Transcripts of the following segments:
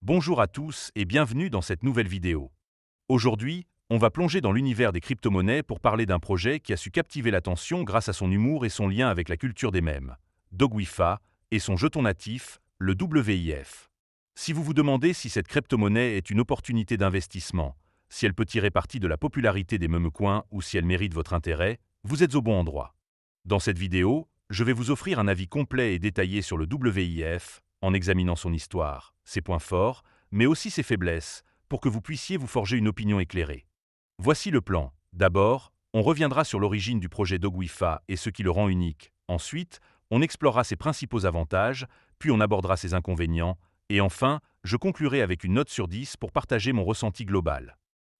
Bonjour à tous et bienvenue dans cette nouvelle vidéo. Aujourd'hui, on va plonger dans l'univers des crypto-monnaies pour parler d'un projet qui a su captiver l'attention grâce à son humour et son lien avec la culture des mèmes, Dogwifa, et son jeton natif, le WIF. Si vous vous demandez si cette crypto-monnaie est une opportunité d'investissement, si elle peut tirer parti de la popularité des meme-coins ou si elle mérite votre intérêt, vous êtes au bon endroit. Dans cette vidéo, je vais vous offrir un avis complet et détaillé sur le WIF, en examinant son histoire, ses points forts, mais aussi ses faiblesses, pour que vous puissiez vous forger une opinion éclairée. Voici le plan. D'abord, on reviendra sur l'origine du projet Dogwifa et ce qui le rend unique. Ensuite, on explorera ses principaux avantages, puis on abordera ses inconvénients, et enfin, je conclurai avec une note sur 10 pour partager mon ressenti global.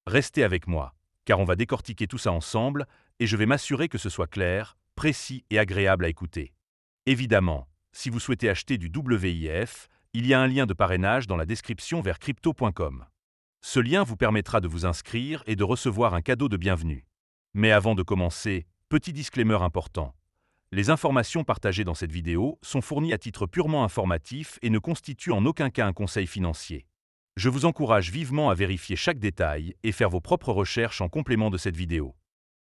Restez avec moi, car on va décortiquer tout ça ensemble, et je vais m'assurer que ce soit clair, précis et agréable à écouter. Évidemment, si vous souhaitez acheter du WIF, il y a un lien de parrainage dans la description vers crypto.com. Ce lien vous permettra de vous inscrire et de recevoir un cadeau de bienvenue. Mais avant de commencer, petit disclaimer important. Les informations partagées dans cette vidéo sont fournies à titre purement informatif et ne constituent en aucun cas un conseil financier. Je vous encourage vivement à vérifier chaque détail et faire vos propres recherches en complément de cette vidéo.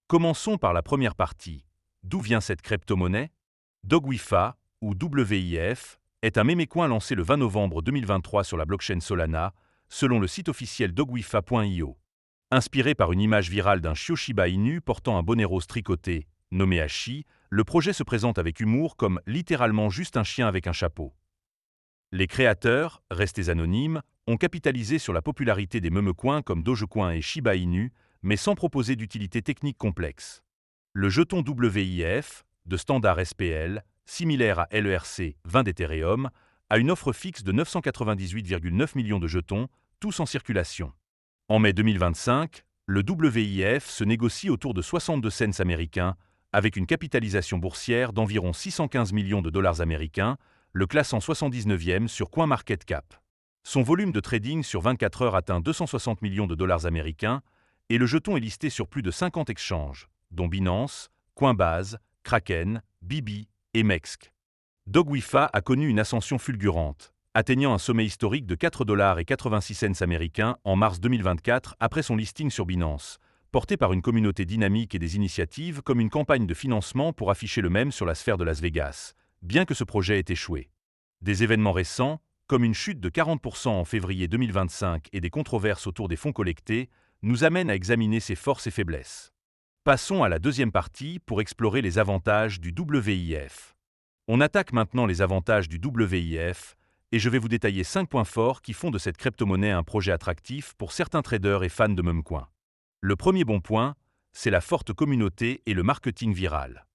Commençons par la première partie. D'où vient cette crypto-monnaie ? Dogwifa, ou WIF, est un mémécoin lancé le 20 novembre 2023 sur la blockchain Solana, selon le site officiel dogwifa.io. Inspiré par une image virale d'un chiot Shiba Inu portant un bonnet rose tricoté, nommé Hachi, le projet se présente avec humour comme littéralement juste un chien avec un chapeau. Les créateurs, restés anonymes, ont capitalisé sur la popularité des meme-coins comme Dogecoin et Shiba Inu, mais sans proposer d'utilité technique complexe. Le jeton WIF, de standard SPL, similaire à l'ERC-20 d'Ethereum, a une offre fixe de 998,9 millions de jetons, tous en circulation. En mai 2025, le WIF se négocie autour de 62 cents américains, avec une capitalisation boursière d'environ 615 millions de dollars américains, le classant 79e sur CoinMarketCap. Son volume de trading sur 24 heures atteint 260 millions de dollars américains, et le jeton est listé sur plus de 50 exchanges, dont Binance, Coinbase, Kraken, Bibi et Mext. Dogwifa a connu une ascension fulgurante, atteignant un sommet historique de 4,86 $ américains en mars 2024 après son listing sur Binance, porté par une communauté dynamique et des initiatives comme une campagne de financement pour afficher le mème sur la sphère de Las Vegas, bien que ce projet ait échoué. Des événements récents, comme une chute de 40% en février 2025 et des controverses autour des fonds collectés, nous amènent à examiner ses forces et faiblesses. Passons à la deuxième partie pour explorer les avantages du WIF. On attaque maintenant les avantages du WIF, et je vais vous détailler 5 points forts qui font de cette crypto-monnaie un projet attractif pour certains traders et fans de memecoins. Le premier bon point, c'est la forte communauté et le marketing viral.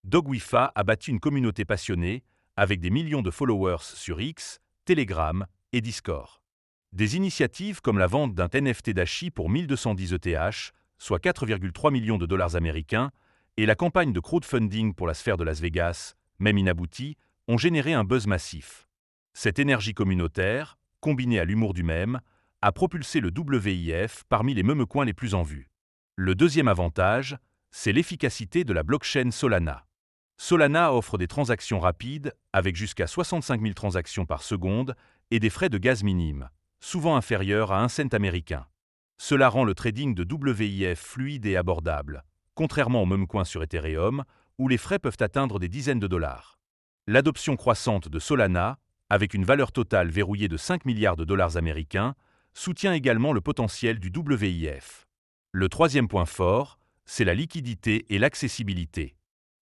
Dogwifa a bâti une communauté passionnée, avec des millions de followers sur X, Telegram et Discord. Des initiatives comme la vente d'un NFT d'Hachi pour 1210 ETH, soit 4,3 millions de dollars américains, et la campagne de crowdfunding pour la sphère de Las Vegas, même inaboutie, ont généré un buzz massif. Cette énergie communautaire, combinée à l'humour du mème, a propulsé le WIF parmi les memecoins les plus en vue. Le deuxième avantage, c'est l'efficacité de la blockchain Solana. Solana offre des transactions rapides, avec jusqu'à 65 000 transactions par seconde, et des frais de gaz minimes, souvent inférieurs à 1 cent américain. Cela rend le trading de WIF fluide et abordable, contrairement aux memecoins sur Ethereum, où les frais peuvent atteindre des dizaines de dollars. L'adoption croissante de Solana, avec une valeur totale verrouillée de 5 milliards de dollars américains, soutient également le potentiel du WIF. Le troisième point fort, c'est la liquidité et l'accessibilité.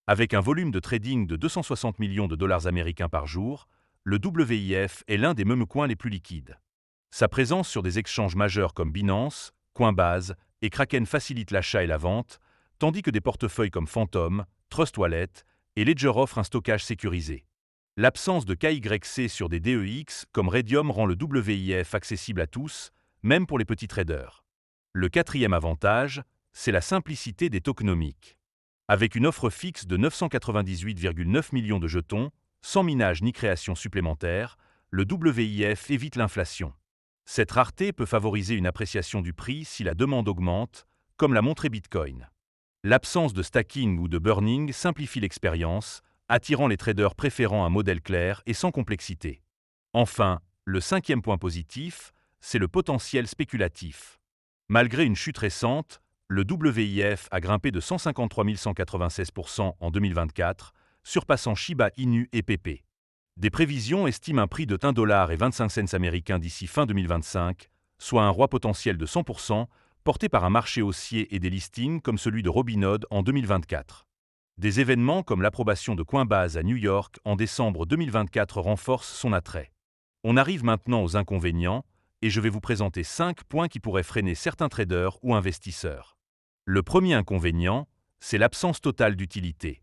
Avec un volume de trading de 260 millions de dollars américains par jour, le WIF est l'un des memecoins les plus liquides. Sa présence sur des exchanges majeurs comme Binance, Coinbase et Kraken facilite l'achat et la vente, tandis que des portefeuilles comme Phantom, Trust Wallet et Ledger offrent un stockage sécurisé. L'absence de KYC sur des DEX comme Raydium rend le WIF accessible à tous, même pour les petits traders. Le quatrième avantage, c'est la simplicité des tokenomiques. Avec une offre fixe de 998,9 millions de jetons, sans minage ni création supplémentaire, le WIF évite l'inflation. Cette rareté peut favoriser une appréciation du prix si la demande augmente, comme l'a montré Bitcoin. L'absence de stacking ou de burning simplifie l'expérience, attirant les traders préférant un modèle clair et sans complexité. Enfin, le cinquième point positif, c'est le potentiel spéculatif. Malgré une chute récente, le WIF a grimpé de 153 196% en 2024, surpassant Shiba Inu et PP. Des prévisions estiment un prix de 1,25 $ américain d'ici fin 2025, soit un roi potentiel de 100%, porté par un marché haussier et des listings comme celui de Robinhood en 2024. Des événements comme l'approbation de Coinbase à New York en décembre 2024 renforcent son attrait. On arrive maintenant aux inconvénients, et je vais vous présenter 5 points qui pourraient freiner certains traders ou investisseurs. Le premier inconvénient, c'est l'absence totale d'utilité.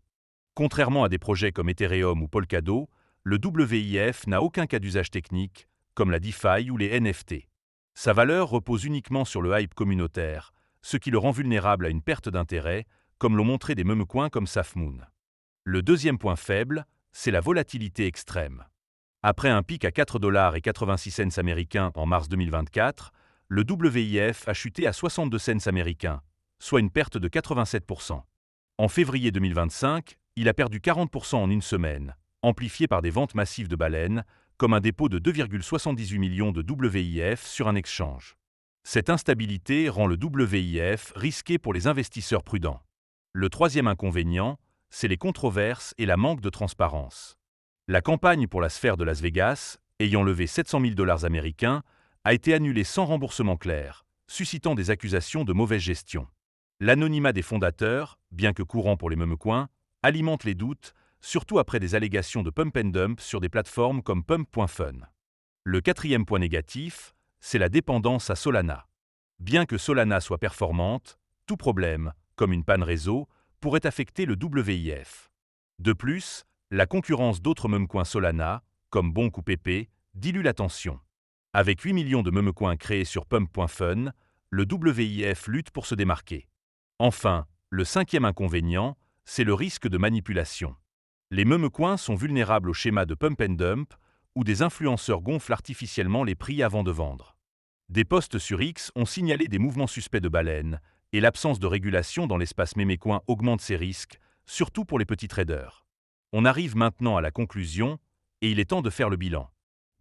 Contrairement à des projets comme Ethereum ou Polkadot, le WIF n'a aucun cas d'usage technique, comme la DeFi ou les NFT. Sa valeur repose uniquement sur le hype communautaire, ce qui le rend vulnérable à une perte d'intérêt, comme l'ont montré des memecoins comme Safmoon. Le deuxième point faible, c'est la volatilité extrême. Après un pic à 4,86 $ américains en mars 2024, le WIF a chuté à 62 cents américains, soit une perte de 87%. En février 2025, il a perdu 40% en une semaine, amplifié par des ventes massives de baleines, comme un dépôt de 2,78 millions de WIF sur un exchange. Cette instabilité rend le WIF risqué pour les investisseurs prudents. Le troisième inconvénient, c'est les controverses et la manque de transparence. La campagne pour la sphère de Las Vegas, ayant levé 700 000 $ américains, a été annulée sans remboursement clair, suscitant des accusations de mauvaise gestion. L'anonymat des fondateurs, bien que courant pour les memecoins, alimente les doutes, surtout après des allégations de pump and dump sur des plateformes comme pump.fun. Le quatrième point négatif, c'est la dépendance à Solana. Bien que Solana soit performante, tout problème, comme une panne réseau, pourrait affecter le WIF. De plus, la concurrence d'autres memecoins Solana, comme Bonk ou PP, dilue l'attention. Avec 8 millions de memecoins créés sur pump.fun, le WIF lutte pour se démarquer. Enfin, le cinquième inconvénient, c'est le risque de manipulation. Les memecoins sont vulnérables au schéma de pump and dump, où des influenceurs gonflent artificiellement les prix avant de vendre. Des posts sur X ont signalé des mouvements suspects de baleines, et l'absence de régulation dans l'espace mémécoin augmente ces risques, surtout pour les petits traders. On arrive maintenant à la conclusion, et il est temps de faire le bilan.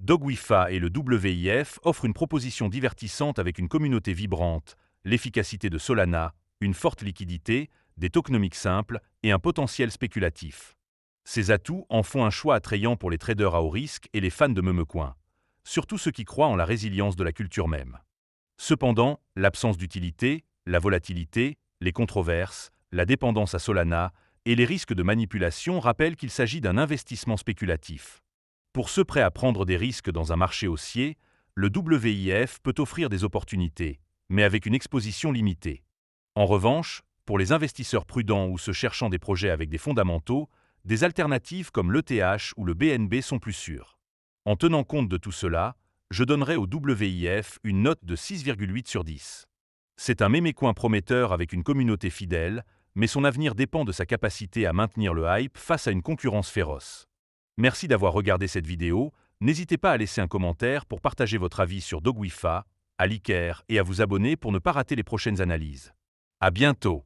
DogWiFi et le WIF offrent une proposition divertissante avec une communauté vibrante, l'efficacité de Solana, une forte liquidité, des tokenomics simples et un potentiel spéculatif. Ces atouts en font un choix attrayant pour les traders à haut risque et les fans de memecoins, surtout ceux qui croient en la résilience de la culture même. Cependant, l'absence d'utilité, la volatilité, les controverses, la dépendance à Solana et les risques de manipulation rappellent qu'il s'agit d'un investissement spéculatif. Pour ceux prêts à prendre des risques dans un marché haussier, le WIF peut offrir des opportunités, mais avec une exposition limitée. En revanche, pour les investisseurs prudents ou ceux cherchant des projets avec des fondamentaux, des alternatives comme l'ETH ou le BNB sont plus sûres. En tenant compte de tout cela, je donnerai au WIF une note de 6,8 sur 10. C'est un mémécoin prometteur avec une communauté fidèle, mais son avenir dépend de sa capacité à maintenir le hype face à une concurrence féroce. Merci d'avoir regardé cette vidéo, n'hésitez pas à laisser un commentaire pour partager votre avis sur DogWiFi, à liker et à vous abonner pour ne pas rater les prochaines analyses. À bientôt!